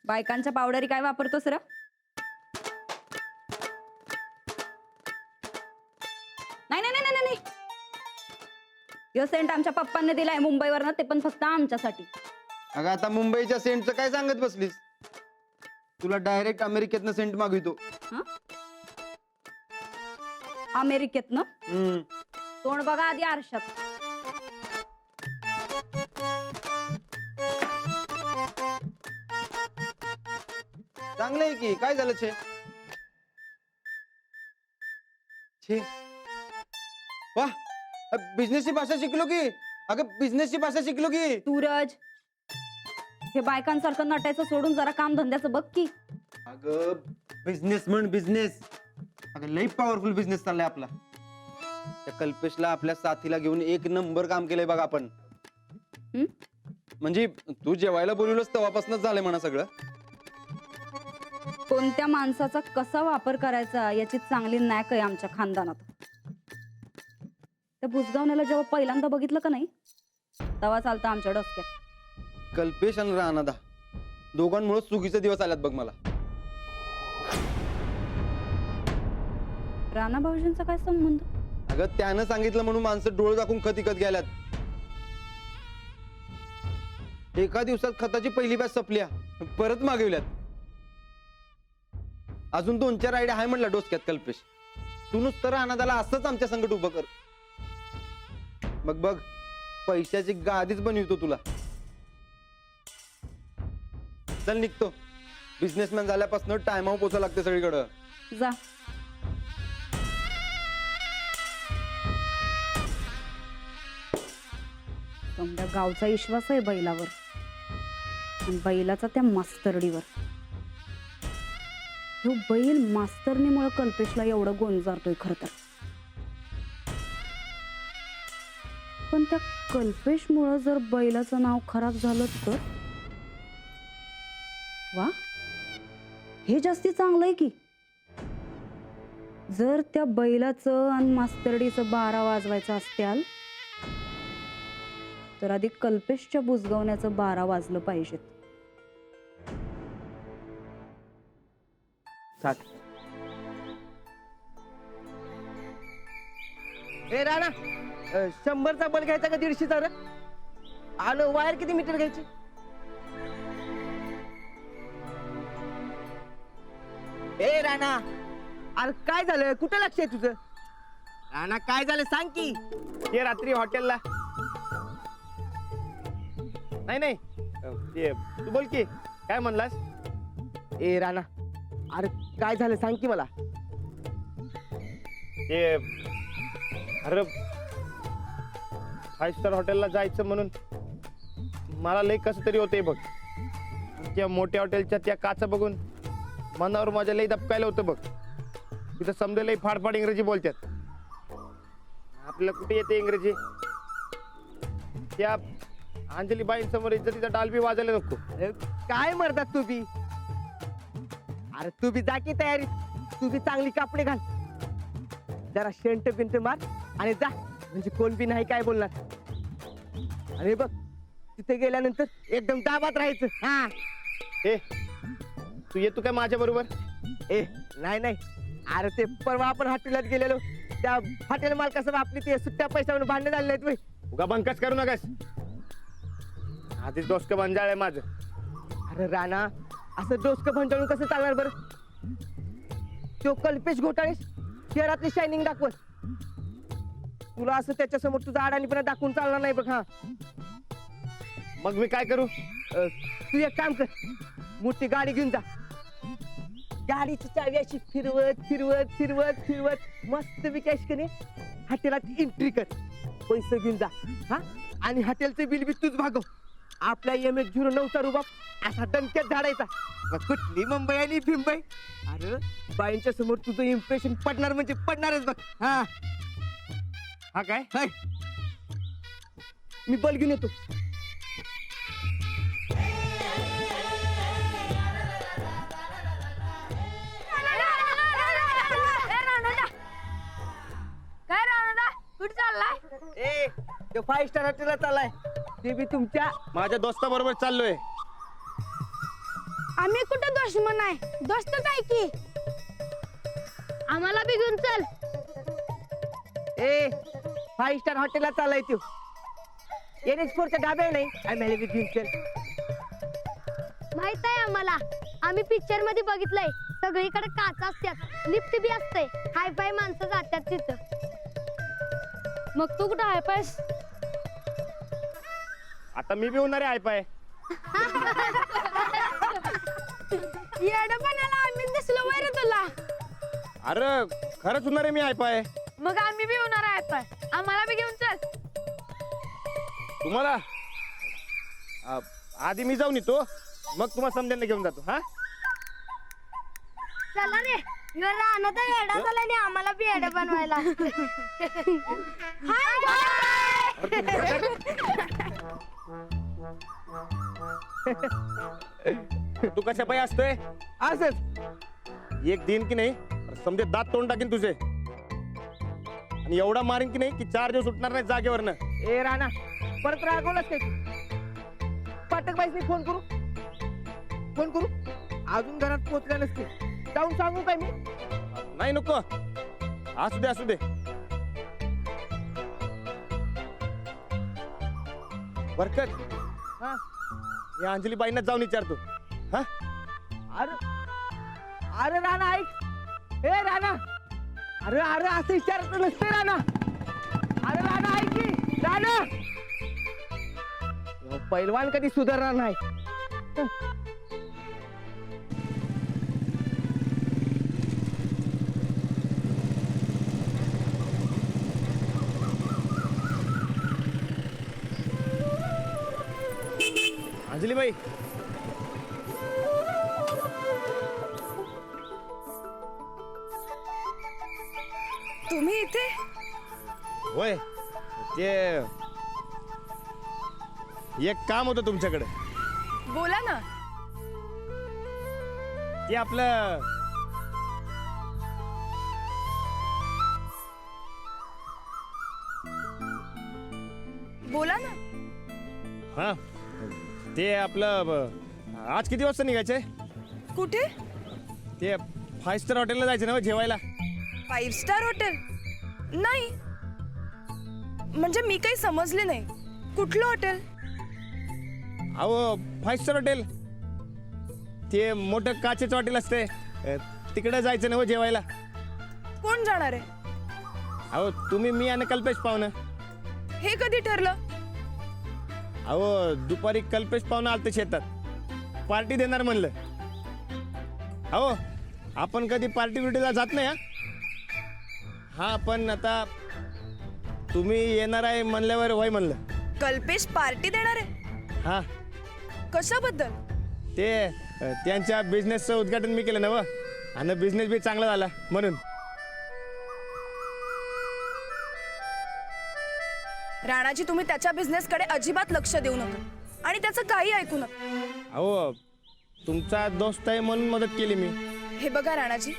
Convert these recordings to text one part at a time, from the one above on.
बायकांच्या पावडरी काय वापरतोस र? नाही नाही नाही नाही, यो सेंट आमच्या पप्पांनी दिलाय मुंबईवरनं, ते पण फक्त आमच्यासाठी. अगं आता मुंबईच्या सेंटचं काय सांगत बसलीस? तुला डायरेक्ट अमेरिकेतनं सेंट मागवितो. अमेरिकेतनं? तोंड बघा आधी आरशात. चांगलंय की, काय झालं छे? छे वा, बिझनेसची भाषा शिकलो की. अगं बिझनेसची भाषा शिकलो की. सूरज, हे बायकांसारखं नटायचं सोडून जरा काम धंद्याचं बघ की. अगं बिझनेस म्हण बिझनेस. अगं लई पॉवरफुल बिझनेस चाललाय आपला. त्या कल्पेशला आपल्या साथीला घेऊन एक नंबर काम केलंय बघा आपण. म्हणजे तू जेवायला बोलवलंस तेव्हापासूनच झालंय म्हणा सगळं. कोणत्या माणसाचा कसा वापर करायचा याची चांगली नॅक आहे आमच्या खानदानात. त्या बुजगावण्याला जेव्हा पहिल्यांदा बघितलं का नाही, तेव्हा चालतं आमच्या डोसक्यात. कल्पेश आणि राणादा दोघांमुळे चुकीचे दिवस आल्यात बघ मला. राणा भाऊजींचा काय संबंध? अगं त्यानं सांगितलं म्हणून माणसं डोळे दाखवून खत विकत गेल्यात. एका दिवसात खताची पहिली बॅच संपल्या, परत मागवल्यात. अजून 2-4 आयडिया आहे म्हणला डोसक्यात कल्पेश. तू नुसतं राणादाला असंच आमच्या संकट उभं कर. मग बघ पैशाची गादीच बनवितो तुला. चल निघतो. बिझनेसमॅन झाल्यापासून टायमावर पोचा लागते सगळीकडं. जा. समजा गावचा विश्वास आहे बैलावर आणि बैलाचा त्या मास्तरडीवर. तो बैल मास्तरनीमुळे कल्पेशला एवढं गोंजारतोय खर तर. पण त्या कल्पेशमुळे जर बैलाचं नाव खराब झालं तर वा, हे जास्ती चांगलं आहे की. जर त्या बैलाचं आणि मास्तरडीचं 12 वाजवायचं असत्याल तर आधी कल्पेशच्या बुजगावण्याचं 12 वाजलं पाहिजेत. ए राणा, 100चा बल्ब घ्यायचा का 150चा रे? आणि वायर किती मीटर घ्यायची? ए राणा, अरे काय झालं? कुठं लक्ष आहे तुझं? राणा काय झालं सांग की. ते रात्री हॉटेलला. नाही नाही, ते तू बोल की काय म्हणलास? ए राणा, अरे काय झालं सांग की मला. ते अरे 5 स्टार हॉटेलला जायचं म्हणून मला लई कसं तरी होतंय बघ. त्या मोठ्या हॉटेलच्या त्या काचा बघून मनावर माझ्या लई दपकायला होतं बघ. तिथं समजा लई फाडफाड इंग्रजी बोलतात. आपल्याला कुठे येते इंग्रजी? त्या अंजली बाईंसमोर इज्जतीचा डाल बी वाजायला नको. अरे काय मरतात तू बी? अरे तू बी जा की तयारी. तू बी चांगली कापडे घाल, जरा शेंट बिंट मार आणि जा, म्हणजे कोण बी नाही काय बोलणार. आणि बघ तिथे गेल्यानंतर एकदम दाबात राहायचं. हा ए, तू येतो काय माझ्या बरोबर? ए नाही नाही, अरे ते परवा आपण हॉटेलात गेलेलो, त्या हॉटेल मालकासोबत आपली ते सुट्ट्या पैशावर भांडण झाले नाहीत वय. उगा बंकच करू नकास. आधीच डोसकं बंजाळ माझं. अरे राणा, असं डोसकं भंजाळून कसं चालणार बरं? तो कल्पेश घोटाळे शहरातली शायनिंग दाखवत. तुला असं त्याच्यासमोर तुझा अडाणीपणा दाखवून चालणार नाही बघ. हा मग मी काय करू? तू एक काम कर, मोठी गाडी घेऊन जा. गाडीची चावी अशी फिरवत फिरवत फिरवत फिरवत मस्त विकास कने हॉटेलात एंट्री कर. पैसे घेऊन जा. हा, आणि हॉटेलचं बिल बी तूच भागव. आपल्या MS09चा रुबाब असा दणक्यात झाडायचा. मग कुठली मुंबई आणि भिंबई, अरे बाईंच्या समोर तुझं इम्प्रेशन पडणार म्हणजे पडणारच बघ. हा हा काय? हाय, मी बल घेऊन येतो. काय राणा, कुठे चाललाय? ए, तो 5 स्टार हॉटेलला चाललाय, ते बी तुमच्या. माझ्या दोस्ताबरोबर चाललोय. आम्ही कुठं दुश्मन आहे दोस्तच आहे की आम्हाला बी घेऊन चल ए 5 स्टार हॉटेलला चालाय तू NH4च्या ढाब्या नाही आम्हाला बी घेऊन चल. माहित आहे आम्हाला आम्ही पिक्चर मध्ये बघितलंय सगळीकडे काच असतात लिफ्ट बी असते हाय फाय माणसं जातात तिथं. मग तू कुठं आहे पायस? आता मी बी होणार आहे आयपाय. येडपणाला आम्ही दिसलो वैर तुला. अरे खरंच होणार आहे मी आयपाय. मग आम्ही बी होणार आहे पाय आम्हाला बी घेऊन चल. तुम्हाला आधी मी जाऊन येतो मग तुम्हाला समजायला घेऊन जातो. हा चला रे राहणं तर येडा झाला आणि आम्हाला बी येडा बनवायला. तू कशा पाय असतोय असंच एक दिन की नाही समजे दात तोंड टाकीन तुझे आणि एवढा मारीन की नाही की 4 दिवस उठणार नाही जागेवरनं. ए राणा परत रागवलास काय तू? पाटक बाईसनी फोन करू अजून घरात पोहोचल्या नसते जाऊन सांगू काय मी? नाही नको असू दे असू दे. बरकत हा या अंजली बाईंना जाऊन विचारतो. हा अरे अरे राणा ऐक ए राणा अरे अरे असं विचारत नसते राणा. अरे राणा ऐक की राणा पैलवान कधी सुधारणार नाही. अंजली बाई तुम्ही इथे? होय ते एक काम होतं तुमच्याकडे. बोला ना. ते आपलं बोला ना. हा ते आपलं आज किती वाजता निघायचंय? कुठे? ते 5 स्टार हॉटेलला जायचं ना जेवायला. 5 स्टार हॉटेल? नाही म्हणजे मी काही समजले नाही. कुठलं हॉटेल? अहो 5 स्टार हॉटेल ते मोठं काचेचं हॉटेल असते तिकडे जायचं ना जेवायला. कोण जाणार आहे? अहो तुम्ही मी आणि कल्पेश पाहुणं. हे कधी ठरलं? अहो दुपारी कल्पेश पाहुणं आलतं शेतात पार्टी देणार म्हणलं. अहो आपण कधी पार्टी बिर्टीला जात नाही. हा पण आता तुम्ही येणार आहे म्हणल्यावर होय म्हणलं. कल्पेश पार्टी देणार आहे? हा कशाबद्दल? ते त्यांच्या बिझनेसचं उद्घाटन मी केलं ना व आणि बिझनेस बी चांगला झाला म्हणून. राणाजी तुम्ही त्याच्या बिझनेसकडे अजिबात लक्ष देऊ नका आणि त्याचं काही ऐकू नका. अहो तुमचा दोस्त आहे म्हणून मदत केली मी. हे बघा राणाजी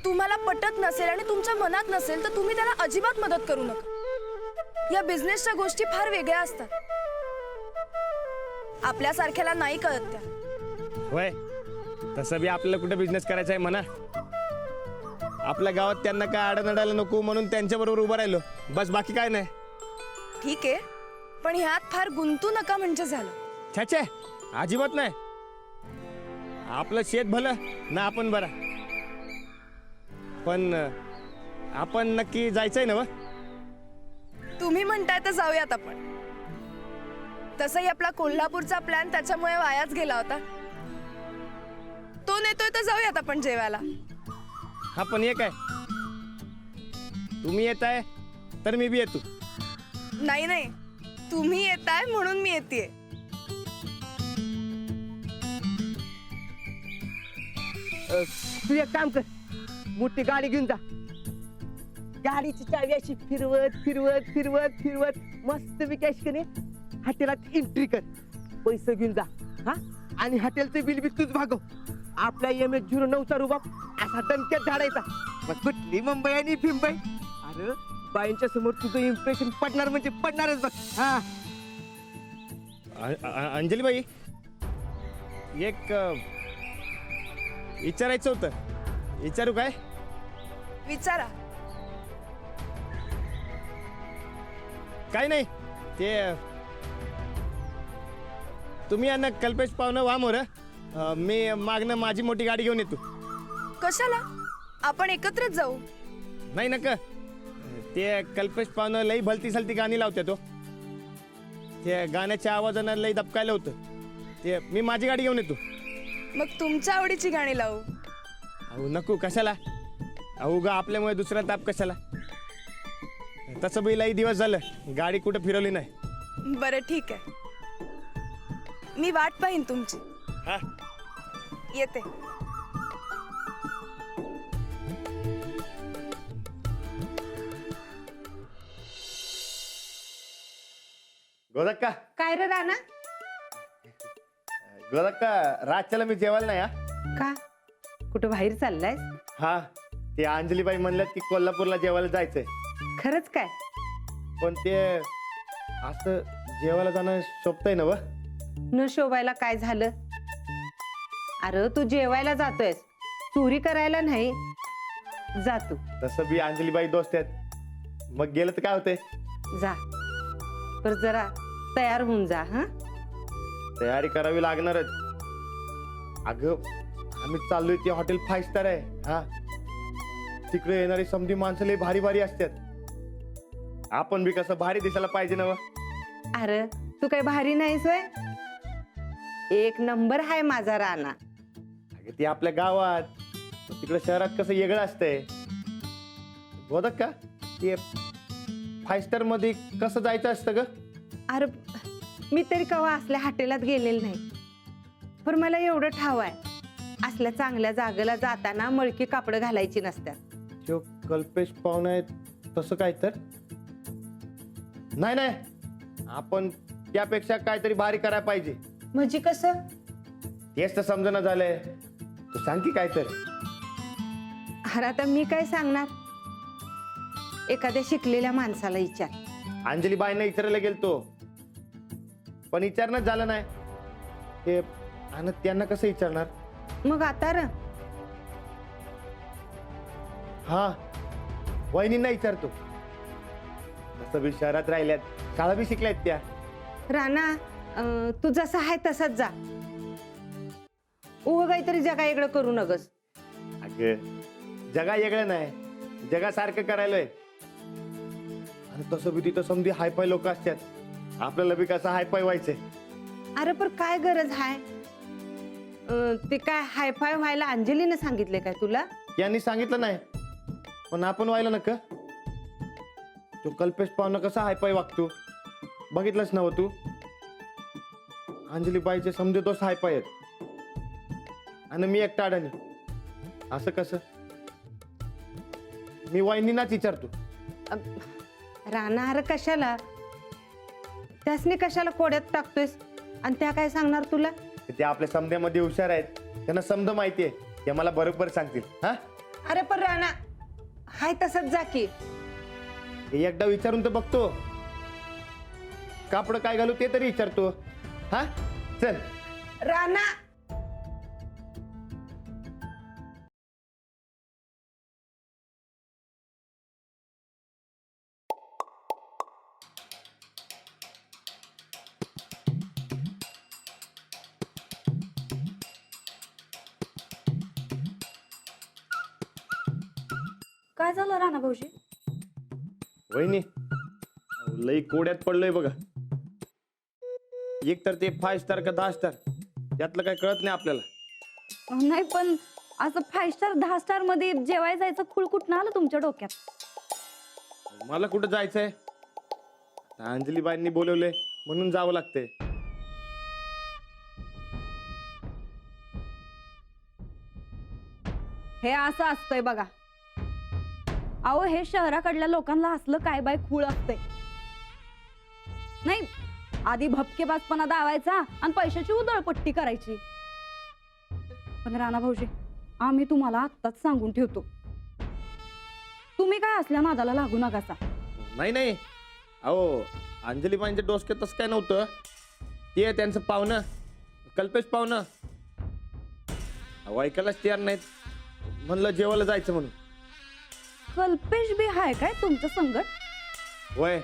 तुम्हाला पटत नसेल आणि तुमच्या मनात नसेल तर तुम्ही त्याला अजिबात मदत करू नका. या बिझनेसच्या गोष्टी फार वेगळ्या असतात. आपल्यासारख्याला नाही कळत त्या. होय तसं बी आपल्याला कुठे बिझनेस करायचा आहे म्हणा. आपल्या गावात त्यांना काय अडनडायला नको म्हणून त्यांच्याबरोबर उभं राहिलो बस बाकी काय नाही. ठीक आहे पण ह्यात फार गुंतू नका म्हणजे झालं. छे अजिबात नाही. आपलं शेत भलं ना आपण बरा. पण आपण नक्की जायचंय ना व? तुम्ही म्हणताय तर जाऊयात आपण. तसंही आपला कोल्हापूरचा प्लॅन त्याच्यामुळे वायाच गेला होता. तो नेतोय तर जाऊयात आपण जेवायला. हा पण एक आहे तुम्ही येत आहे तर मी बी येतो. नाही नाही तुम्ही येताय म्हणून मी येतेय. तू एक काम कर मोठी गाडी घेऊन जा. गाडीची चावी अशी फिरवत फिरवत फिरवत फिरवत मस्त विकास कने हॉटेलात एंट्री कर. पैसे घेऊन जा हा आणि हॉटेलचं बिल बी तूच भागव. आपला MS09चा रुबाब असा दणक्यात झाडायचा. मग कुठली मुंबई आणि फिंबई. अरे बाईंच्या समोर तुझं इम्प्रेशन पडणार म्हणजे पडणारच बघ. हा अंजली बाई एक विचारायचं होतं. विचारू काय? विचारा. काय नाही, ते तुम्ही यांना कल्पेश पाहुणं वा मोर. मी मागणं माझी मोठी गाडी घेऊन येतो. कशाला? आपण एकत्रच जाऊ. नाही नका, ते कल्पेश पाहुणं लई भलती सलती गाणी लावते तो. ते गाण्याच्या आवाजानं लई दबकायला होतं. ते मी माझी गाडी घेऊन येतो. मग तुमच्या आवडीची गाणी लावू. अहो नको, कशाला? अहो गा आपल्यामुळे दुसरा ताप कशाला? तसं बी लई दिवस झालं गाडी कुठं फिरवली नाही. बरं ठीक आहे, मी वाट पाहीन तुमची. हा, येते. गोदक्का काय रे राणा? गोदक्का, रातच्याला मी जेवायला नाही. का कुठं बाहेर चाललायस? हा, ते अंजलीबाई म्हणल्यात की कोल्हापूरला जेवायला जायचंय. खरंच काय? पण ते असं जेवायला जाणं शोभतंय ना व? न शोभायला काय झालं? अरे तू जेवायला जातोयस, चोरी करायला नाही. जा तू, तसं बी अंजलीबाई दोस्त आहेत, मग गेलं तर काय होतंय? जा. पर जरा तयार होऊन जा. हा, तयारी करावी लागणारच. अगं आम्ही चाललोय ते हॉटेल 5 स्टार आहे. हा, तिकडे येणारी समधी माणसं लई भारी भारी असतात. आपण बी कसं भारी दिसायला पाहिजे ना व? अरे तू काय भारी नाहीस होय? एक नंबर आहे माझा राणा. अगं ते आपल्या गावात, तिकडे शहरात कसं वेगळं असतंय. बोधक का ते 5 स्टार मध्ये कसं जायचं असतं ग? अरे मी तरी कवा असल्या हॉटेलात गेलेलं नाही, पण मला एवढं ठाव आहे, असल्या चांगल्या जागेला जाताना मळकी कापड घालायची नसतात. तो कल्पेश पाहुणा आहे तसं काय तर? नाही नाही, आपण त्यापेक्षा काहीतरी भारी करायला पाहिजे. म्हणजे कसं? तेच तर समजणं झालंय. तू सांग की काय तर. अरे आता मी काय सांगणार? एखाद्या शिकलेल्या माणसाला विचार. अंजलीबाईंना विचारायला गेलतो, पण विचारणंच झालं नाही. ते आणि त्यांना कसं विचारणार? मग आता र हा, वहिनींना विचारतो. तसं बी शहरात राहिल्यात, शाळा बी शिकल्यात त्या. राणा, तू जसा आहे तसाच जा. उग काहीतरी जगा वेगळं करू नगस. अगं जगा वेगळं नाही, जगासारखं करायलोय. आणि तसं बी तिथं समधी हायफाय लोक असतात. आपल्याला बी कसं हायफाय व्हायचंय. अरे पण काय गरज आहे? ते काय हायफाय व्हायला अंजलीने सांगितले काय तुला? यांनी सांगितलं नाही, पण आपण व्हायला नका. तो कल्पेश पाहुणा कसा हायफाय वागतो बघितलंच नव तू? अंजलीबाईचे समजे दोस्त हायफाय आहेत आणि मी एकटा अडाणी. असं कसं? मी वहिनींनाच विचारतो. राणा, अरे कशाला त्यासनी कशाला कोड्यात टाकतोयस? आणि त्या काय सांगणार तुला? ते आपल्या समध्यामध्ये हुशार आहेत, त्यांना समज माहितीये, ते मला बरोबर सांगतील. हा, अरे पण राणा, हाय तसंच जा की. हे एकदा विचारून तर बघतो. कापड काय घालू ते तरी विचारतो. हा, चल. राणा, काय झालं राणा भाऊजी? वहिनी, लई कोड्यात पडलोय बघा. एक तर ते 5 स्टार का 10 स्टार, त्यातलं काय कळत नाही आपल्याला. नाही पण असं 5 स्टार 10 स्टार मध्ये जेवायला जायचं खूळ कुठं आलं तुमच्या डोक्यात? मला कुठं जायचंय? आता अंजलीबाईंनी बोलवले म्हणून जावं लागतंय. हे असं असतंय बघा. अहो हे शहराकडल्या लोकांना असलं काय बाय खूळ असतंय. नाही, आधी भपकेबाजपणा दावायचा आणि पैशाची उधळपट्टी करायची. पण राणा भाऊजी, आम्ही तुम्हाला आत्ताच सांगून ठेवतो, तुम्ही काय असल्या नादाला लागू नकासा. नाही नाही, अहो अंजलीबाईंच्या डोसक्यात तसं काय नव्हतं. ते त्यांचं पाहुणं कल्पेश पाहुणं अहो, ऐकायलाच तयार नाहीत. म्हणलं जेवायला जायचं म्हणून. कल्पेश बी हाय काय तुमचं संगत? वय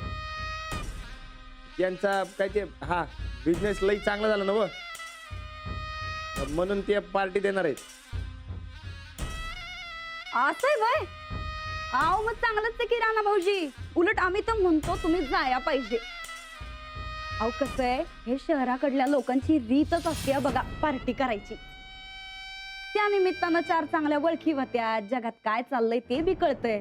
त्यांचा काय ते हा बिझनेस लई चांगला झाला ना व, म्हणून ते पार्टी देणार आहेत. असंय वय. आव मग चांगलंच आहे की राणा भाऊजी. उलट आम्ही तर म्हणतो तुम्ही जाया पाहिजे. अहो कसं आहे, हे शहराकडल्या लोकांची रीतच असते बघा पार्टी करायची. त्या निमित्तानं 4 चांगल्या ओळखी होत्या, जगात काय चाललंय ते बी कळतंय.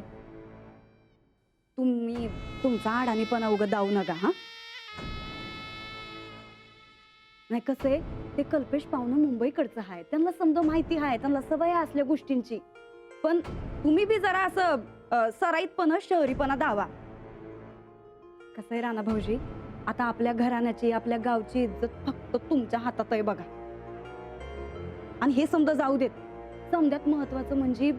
तुम्ही तुमचा अडाणीपणा उगं दावू नका हा. नाही कसं आहे, ते कल्पेश पाहुणं मुंबईकडचं आहे, त्यांना समजा माहिती आहे, त्यांना सवय आहे असल्या गोष्टींची. पण तुम्ही बी जरा असं सराईतपणा शहरीपणा दावा. कसं आहे राणा भाऊजी, आता आपल्या घराण्याची आपल्या गावची इज्जत फक्त तुमच्या हातात आहे बघा. आणि हे समजा जाऊ देत, समजात महत्वाचं म्हणजे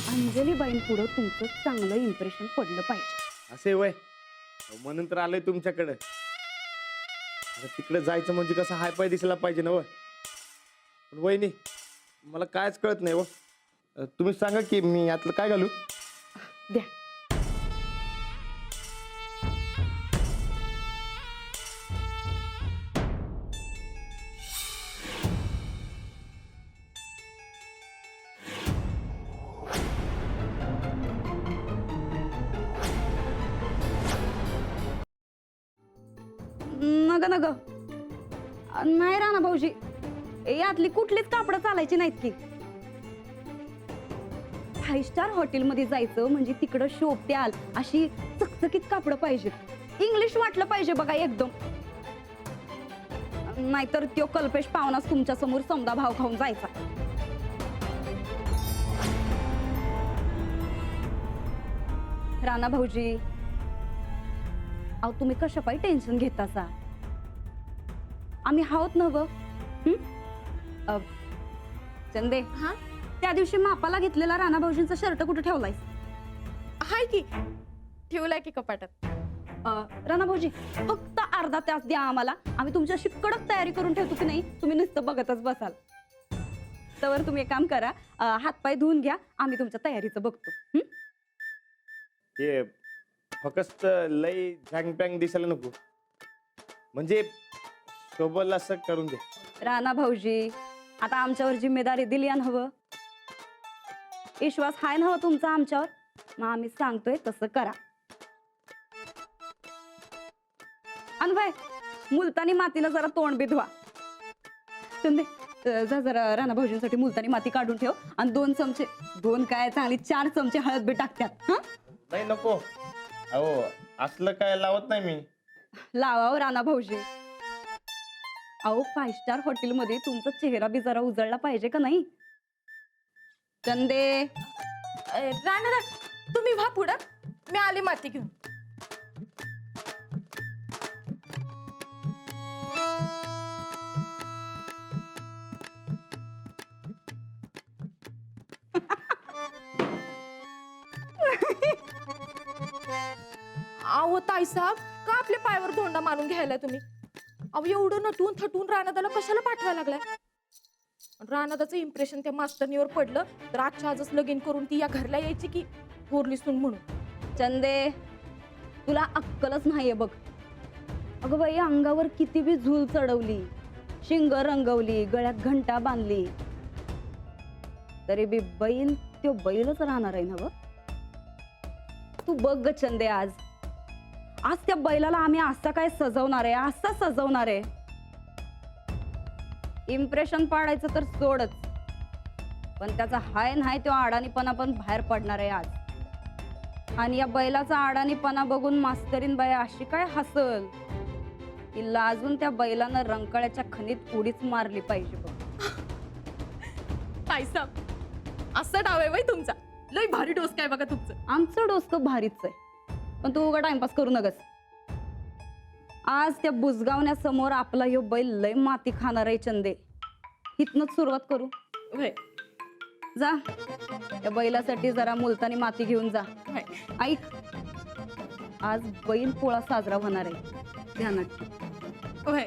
अंजलीबाईं पुढं तुमचं चांगलं इम्प्रेशन पडलं पाहिजे. असे वय म्हणून तर आलोय तुमच्याकडे. तिकडे जायचं म्हणजे कसं हाय पाय दिसायला पाहिजे ना व. पण वहिनी मला कायच कळत नाही व. तुम्ही सांगा की मी यातलं काय घालू. द्या. नग नग नाही राणा भाऊजी, यातली कुठलीच कापडं चालायची नाहीत की. 5 स्टार हॉटेलमध्ये जायचं म्हणजे तिकडं शोभत्याल अशी चकचकीत कापडं पाहिजेत. इंग्लिश वाटलं पाहिजे बघा एकदम. नाहीतर त्यो कल्पेश पाहुणाच तुमच्या समोर समदा भाव खाऊन जायचा. राणा भाऊजी, अहो तुम्ही कशा पायी टेन्शन घेतासा. आम्ही हावत नव. चंदे, हा त्या दिवशी मापाला घेतलेला राणा भाऊजींचा शर्ट कुठे ठेवलाय? हाय की, ठेवलाय की कपाटात. राणा भाऊजी फक्त अर्धा तास द्या आम्हाला, आम्ही तुमची अशी कडक तयारी करून ठेवतो की नाही, तुम्ही नुसतं बघतच बसाल. तर तुम्ही एक काम करा, हातपाय धुवून घ्या, आम्ही तुमच्या तयारीचं बघतो. ते फक्त लई झँग पँग दिसायला नको, म्हणजे शोभल असं करून दे. राणा भाऊजी आता आमच्यावर जिम्मेदारी दिली आणि हवं, विश्वास हाय ना तुमचा आमच्यावर, मग आम्ही सांगतोय तसं करा. आणि बाय मुलतानी मातीनं जरा तोंड बी धुवा. चंदे जा जरा राणा भाऊजींसाठी मुलतानी माती काढून ठेव, आणि 2 चमचे, 2 काय चांगली 4 चमचे हळद बी टाकत्यात. हा नाही नको, अहो असलं काय लावत नाही मी. लावा राणा भाऊजी. अहो 5 स्टार हॉटेलमध्ये तुमचा चेहरा बी जरा उजळला पाहिजे का नाही. चंदे राणा तुम्ही व्हा पुढं, मी आले माती घेऊन. अहो ताईसाहेब, का आपल्या पायावर धोंडा मारून घ्यायला तुम्ही? अहो एवढं नटून थटून राणादाला कशाला पाठवायला लागलाय? राणादाचं इम्प्रेशन त्या मास्तरनीवर पडलं तर आजच्या आजच लगीन करून ती या घरला यायची की थोरली सून म्हणून. चंदे तुला अक्कलच नाहीये बघ. अगं बाई अंगावर किती बी झूल चढवली, शिंग रंगवली, गळ्यात घंटा बांधली, तरी बी बैल त्यो बैलच राहणार आहे ना ग. तू बघ ग चंदे, आज त्या बैलाला आम्ही असा काय सजवणार आहे, असा सजवणार आहे. इम्प्रेशन पाडायचं तर सोडच, पण त्याचा हाय नाही तो अडाणीपणा पण बाहेर पडणार आहे आज. आणि या बैलाचा अडाणीपणा बघून मास्तरीन बाई अशी काय हसल की लाजून त्या बैलानं रंकाळ्याच्या खणीत उडीच मारली पाहिजे बघ. ताईसाहेब असं डाव आहे बाई तुमचा, लय भारी डोस काय बघा तुमचं. आमचं डोसकं भारीच आहे, पण तू उगा टाइमपास करू नगस. आज त्या बुजगावण्यासमोर आपला ह्यो बैल लय माती खाणार आहे चंदे. इथनच सुरुवात करू. व्हय. जा त्या बैलासाठी जरा मुलतानी माती घेऊन जा. व्हय. ऐक, आज बैल पोळा साजरा होणार आहे, ध्यानात ठेव. व्हय.